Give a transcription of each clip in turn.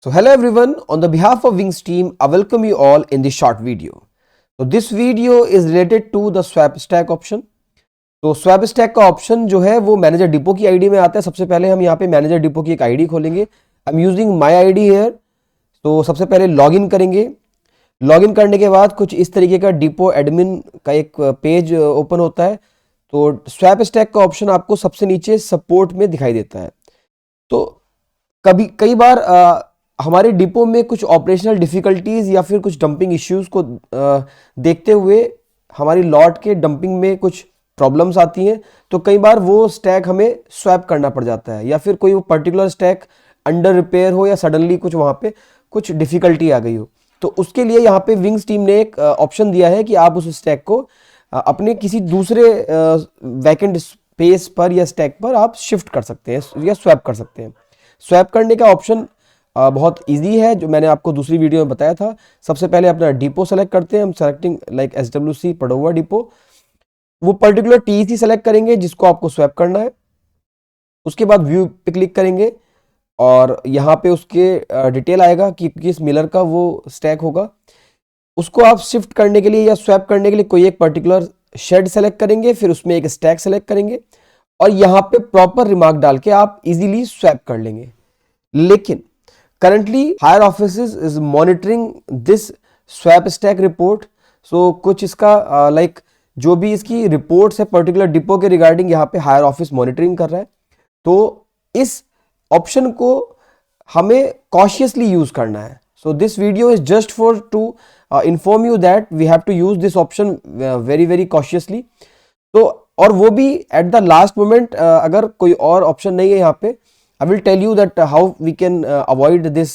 So hello everyone, on the behalf of Wings team, I welcome you all in this short video. So this video is related to the swap stack option. तो swap stack का option जो है वो manager depot की ID में आता है। सबसे पहले हम यहाँ पे मैनेजर डिपो की एक आईडी खोलेंगे। I am using my ID here. तो सबसे पहले लॉगिन करेंगे। लॉगिन करने के बाद कुछ इस तरीके का डिपो एडमिन का एक पेज ओपन होता है। तो स्वैप स्टैक का ऑप्शन आपको सबसे नीचे सपोर्ट में दिखाई देता है। तो कई बार हमारे डिपो में कुछ ऑपरेशनल डिफ़िकल्टीज़ या फिर कुछ डंपिंग इश्यूज़ को देखते हुए हमारी लॉट के डंपिंग में कुछ प्रॉब्लम्स आती हैं। तो कई बार वो स्टैक हमें स्वैप करना पड़ जाता है, या फिर कोई वो पर्टिकुलर स्टैक अंडर रिपेयर हो या सडनली कुछ वहाँ पे कुछ डिफ़िकल्टी आ गई हो। तो उसके लिए यहाँ पे विंग्स टीम ने एक ऑप्शन दिया है कि आप उस स्टैक को अपने किसी दूसरे वैकेंट स्पेस पर या स्टैक पर आप शिफ्ट कर सकते हैं या स्वैप कर सकते हैं। स्वैप करने का ऑप्शन बहुत इजी है, जो मैंने आपको दूसरी वीडियो में बताया था। सबसे पहले अपना डिपो सेलेक्ट करते हैं हम, सेलेक्टिंग लाइक SWC पडोवा डिपो। वो पर्टिकुलर TEC सेलेक्ट करेंगे जिसको आपको स्वैप करना है। उसके बाद व्यू पे क्लिक करेंगे और यहाँ पे उसके डिटेल आएगा कि किस मिलर का वो स्टैक होगा। उसको आप शिफ्ट करने के लिए या स्वैप करने के लिए कोई एक पर्टिकुलर शेड सेलेक्ट करेंगे, फिर उसमें एक स्टैक सेलेक्ट करेंगे और यहाँ पे प्रॉपर रिमार्क डाल के आप इजीली स्वैप कर लेंगे। लेकिन currently higher offices is monitoring this swap stack report। so कुछ इसका like जो भी इसकी रिपोर्ट्स है पर्टिकुलर डिपो के रिगार्डिंग, यहाँ पे हायर ऑफिस मॉनिटरिंग कर रहा है। तो इस ऑप्शन को हमें कॉशियसली यूज करना है। So this video is just for to inform you that we have to use this option very very cautiously. तो और वो भी एट द लास्ट मोमेंट, अगर कोई और ऑप्शन नहीं है यहाँ पे, I will tell you that how we can avoid this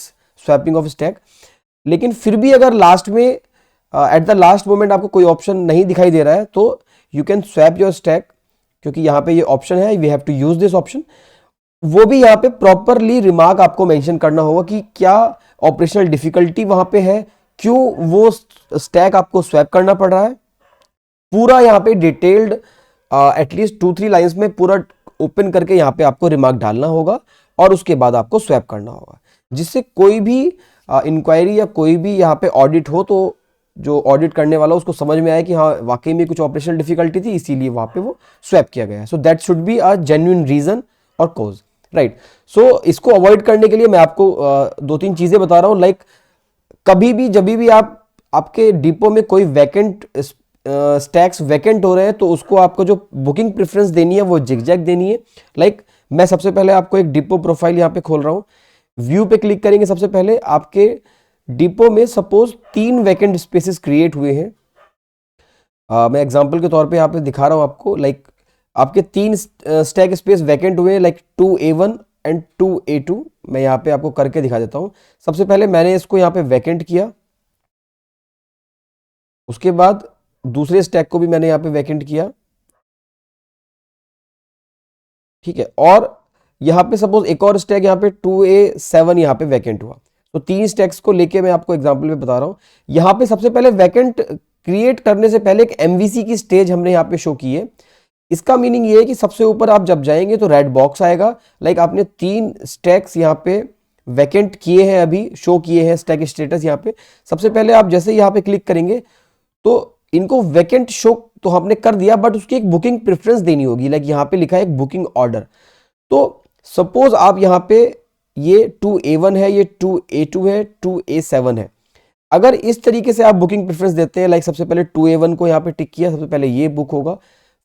swapping of stack। लेकिन फिर भी अगर लास्ट में एट द लास्ट मोमेंट आपको कोई ऑप्शन नहीं दिखाई दे रहा है तो you can swap your stack, क्योंकि यहाँ पे ये ऑप्शन है, we have to use this option. वो भी यहाँ पे प्रॉपरली रिमार्क आपको मेंशन करना होगा कि क्या ऑपरेशनल डिफिकल्टी वहाँ पे है, क्यों वो स्टैक आपको स्वैप करना पड़ रहा है। पूरा यहाँ पे डिटेल्ड एटलीस्ट 2-3 लाइन्स में पूरा ओपन करके यहाँ पे आपको रिमार्क डालना होगा और उसके बाद आपको स्वैप करना होगा, जिससे कोई भी इंक्वायरी या कोई भी यहाँ पे ऑडिट हो तो जो ऑडिट करने वाला उसको समझ में आए कि हाँ वाकई में कुछ ऑपरेशनल डिफिकल्टी थी, इसीलिए वहाँ पे वो स्वैप किया गया है। So that should be a genuine reason और कॉज, राइट। सो इसको अवॉइड करने के लिए मैं आपको 2-3 चीज़ें बता रहा हूँ। लाइक कभी भी जब भी आप आपके डिपो में कोई वैकेंट स्टैक्स वैकेंट हो रहे हैं तो उसको आपको जो बुकिंग प्रेफरेंस देनी है वो जिगजैग देनी है। लाइक मैं सबसे पहले आपको एक डिपो प्रोफाइल यहाँ पे खोल रहा हूँ। व्यू पे क्लिक करेंगे। सबसे पहले आपके डिपो में सपोज 3 वैकेंट स्पेसेस क्रिएट हुए हैं। मैं एग्जांपल के तौर पे यहाँ पे दिखा रहा हूँ आपको। लाइक आपके 3 स्टैक स्पेस वैकेंट हुए हैं, लाइक 2A1 एंड 2A2। मैं यहाँ पे आपको करके दिखा देता हूँ। सबसे पहले मैंने इसको यहाँ पे वैकेंट किया, उसके बाद दूसरे स्टैक को भी मैंने यहाँ पे वैकेंट किया, ठीक है। और यहाँ पे सपोज एक और स्टैक यहाँ पे 2A7 यहाँ पे वैकेंट हुआ। तो 3 स्टैक्स को लेके मैं आपको एग्जांपल में बता रहा हूँ। यहाँ पे सबसे पहले वैकेंट क्रिएट करने से पहले एक MVC की स्टेज हमने यहाँ पे शो की है। इसका मीनिंग ये है कि सबसे ऊपर आप जब जाएंगे तो रेड बॉक्स आएगा। लाइक आपने 3 स्टैक्स यहाँ पे वैकेंट किए हैं, अभी शो किए हैं स्टैक स्टेटस यहाँ पे। सबसे पहले आप जैसे यहाँ पे क्लिक करेंगे तो इनको वैकेंट शो तो हमने कर दिया, बट उसकी एक बुकिंग प्रेफरेंस देनी होगी। लाइक यहाँ पे लिखा है एक बुकिंग ऑर्डर। तो सपोज आप यहाँ पे ये 2A1 है, ये 2A2 है, 2A7 है। अगर इस तरीके से आप बुकिंग प्रेफरेंस देते हैं, लाइक सबसे पहले 2A1 को यहाँ पे टिक किया, सबसे पहले ये बुक होगा,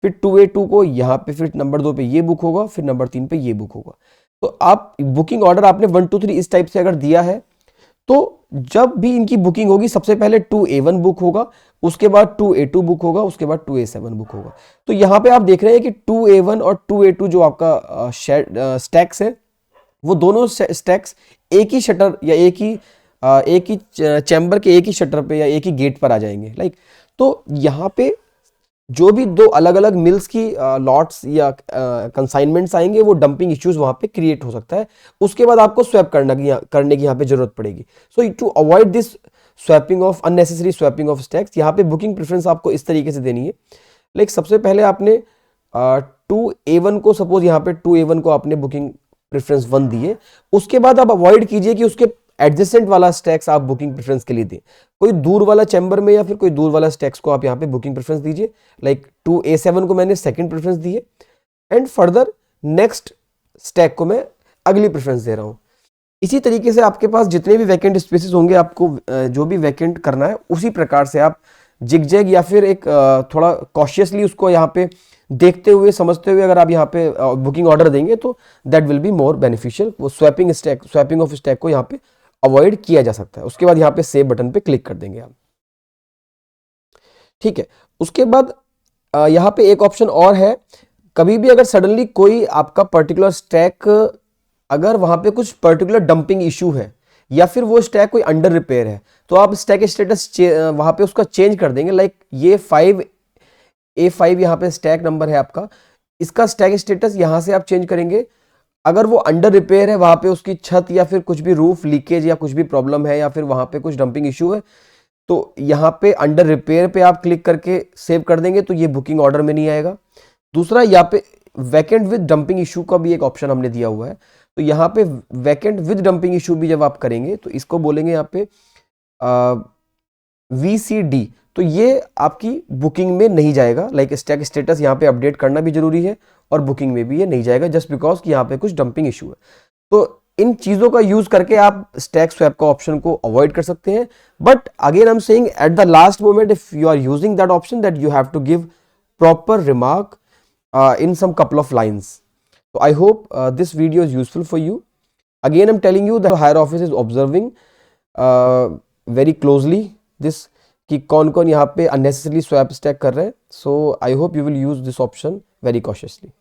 फिर 2A2 को यहाँ पे, फिर नंबर 2 पे ये बुक होगा, फिर नंबर 3 पे ये बुक होगा। तो आप बुकिंग ऑर्डर आपने 1 2 3 इस टाइप से अगर दिया है तो जब भी इनकी बुकिंग होगी सबसे पहले 2A1 बुक होगा, उसके बाद 2A2 बुक होगा, उसके बाद 2A7 बुक होगा। तो यहाँ पे आप देख रहे हैं कि 2A1 और 2A2 जो आपका स्टैक्स है वो दोनों स्टैक्स एक ही शटर या एक ही चैम्बर के एक ही शटर पे या एक ही गेट पर आ जाएंगे। लाइक तो यहाँ पे जो भी 2 अलग अलग मिल्स की लॉट्स या कंसाइनमेंट्स आएंगे वो डंपिंग इश्यूज वहां पे क्रिएट हो सकता है। उसके बाद आपको स्वैप करने की यहाँ पे जरूरत पड़ेगी। So to avoid this swapping of unnecessary swapping of stacks, यहाँ पे बुकिंग प्रेफरेंस आपको इस तरीके से देनी है। लाइक सबसे पहले आपने 2A1 को, सपोज यहाँ पे 2A1 को आपने बुकिंग प्रेफरेंस 1 दिए। उसके बाद आप अवॉइड कीजिए कि उसके एडजेसेंट वाला स्टैक्स आप बुकिंग प्रेफरेंस के लिए दें। कोई दूर वाला चैम्बर में या फिर कोई दूर वाला स्टैक्स को आप यहाँ पे बुकिंग प्रेफरेंस दीजिए। लाइक 2A7 को मैंने सेकंड प्रेफरेंस दी है एंड फर्दर नेक्स्ट स्टैक को मैं अगली प्रेफरेंस दे रहा हूँ। इसी तरीके से आपके पास जितने भी वैकेंट स्पेसेस होंगे, आपको जो भी वैकेंट करना है उसी प्रकार से आप जिगजैग या फिर एक थोड़ा कॉशियसली उसको यहाँ पे देखते हुए समझते हुए अगर आप यहाँ पे बुकिंग ऑर्डर देंगे तो that will be more beneficial. वो स्वैपिंग ऑफ स्टैक को यहाँ पे अवॉइड किया जा सकता है। उसके बाद यहाँ पे सेव बटन पे क्लिक कर देंगे आप, ठीक है। उसके बाद यहाँ पे एक ऑप्शन और है, कभी भी अगर सडनली कोई आपका पर्टिकुलर स्टैक, अगर वहां पे कुछ पर्टिकुलर डंपिंग इशू है या फिर वो स्टैक कोई अंडर रिपेयर है, तो आप स्टैक स्टेटस वहां पे उसका चेंज कर देंगे। लाइक ये A5 यहाँ पे स्टैक नंबर है आपका, इसका स्टैक स्टेटस यहाँ से आप चेंज करेंगे। अगर वो अंडर रिपेयर है, वहां पे उसकी छत या फिर कुछ भी रूफ लीकेज या कुछ भी प्रॉब्लम है या फिर वहां पे कुछ डंपिंग इशू है, तो यहाँ पे अंडर रिपेयर पे आप क्लिक करके सेव कर देंगे तो ये बुकिंग ऑर्डर में नहीं आएगा। दूसरा, यहाँ पे वैकेंट विद डंपिंग इशू का भी एक ऑप्शन हमने दिया हुआ है, तो यहाँ पे वैकेंट विद डंपिंग इशू भी जब आप करेंगे तो इसको बोलेंगे यहाँ पे VCD, तो ये आपकी बुकिंग में नहीं जाएगा। लाइक स्टैक स्टेटस यहाँ पे अपडेट करना भी जरूरी है और बुकिंग में भी ये नहीं जाएगा, जस्ट बिकॉज कि यहाँ पे कुछ डंपिंग इशू है। तो इन चीजों का यूज करके आप स्टैक स्वैप का ऑप्शन को अवॉइड कर सकते हैं। But again I am saying at the last moment if you are using that option that you have to give proper remark in some couple of lines. So I hope this video is useful for you. Again I'm telling you that higher office is observing very closely this कि कौन कौन यहाँ पे unnecessarily swap stack कर रहे हैं. So I hope you will use this option very cautiously.